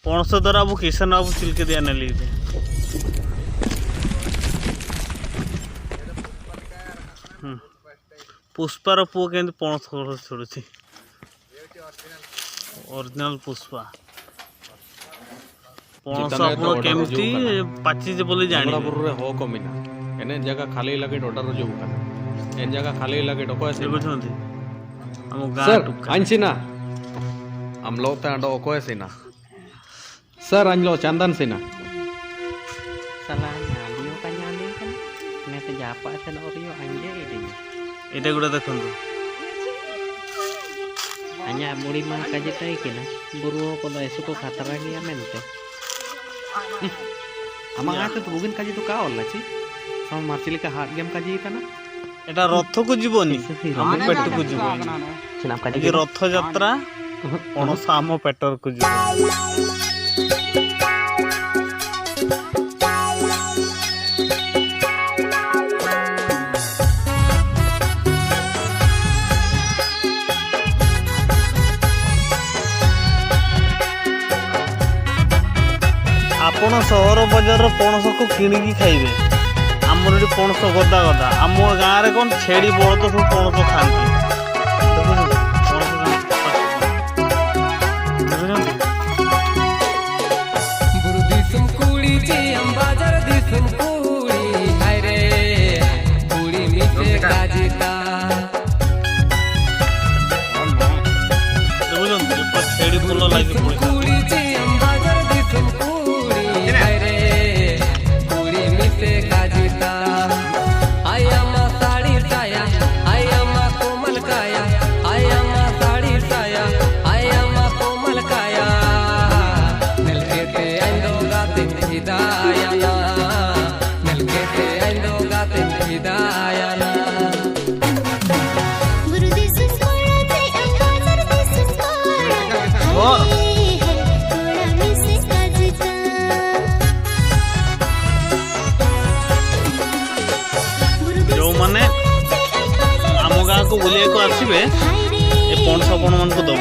पणस द्वारा अब किसान बाबू चिल्के दिया ना लीजिए पुष्पार पुओ के पणस छोड़ुची ओरिजिनल पुष्पा पणस आप केमती पाची बोली जानी हो कमिना एने जगह खाली लगे टोटर जो कना एन जगह खाली लगे टको ऐसे बुझुंती हम गा सर अंशिना हम लोग ता अंडो को ऐसे ना सर अंजलो चंदन सिना salah nyaliyo kan nyali kan nete japa sen oriyo anje idenya एटा गुड़ा देखंतु hanya muri mah kaje tai kina buru ko da esu ko khatara ni amente amang ate tu bugin kaje tu ka olla chi sam marchili ka hard game kaje itana एटा रथ को जीवनी हम पेट को जीवनी sinam kaje ये रथ यात्रा पणस आम पेटर को जीवन आपण सहर बजार पणस को किणिकी खाइबे आमर ये पणस गदा गदा आम गाँव में कौन छेड़ी बड़द सब पणस खाती छेड़ी फूल लगे जो माने आम गाँव को बुले को आसबे ये पणस आपण मान को दब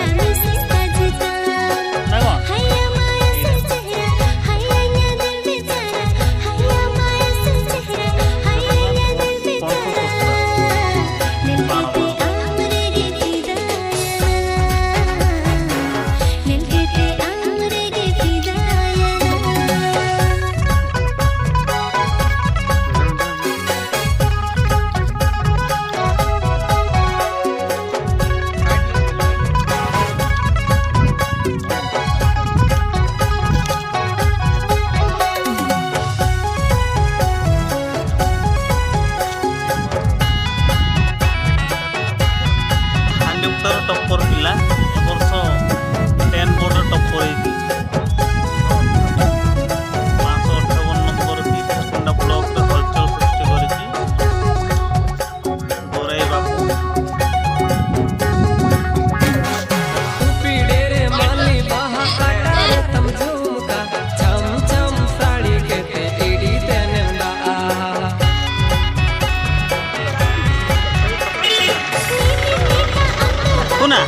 टप्पर पिला वर्ष 10 बोर्ड टप्पर होती 558 नंबर की कुंडा ब्लॉक रे हलचल सृष्टि करिछि गोराई बाबू पीड़े रे माली बाहा काटा तम झुमका छम छम साड़ी के ते एडी तेनंदा सुना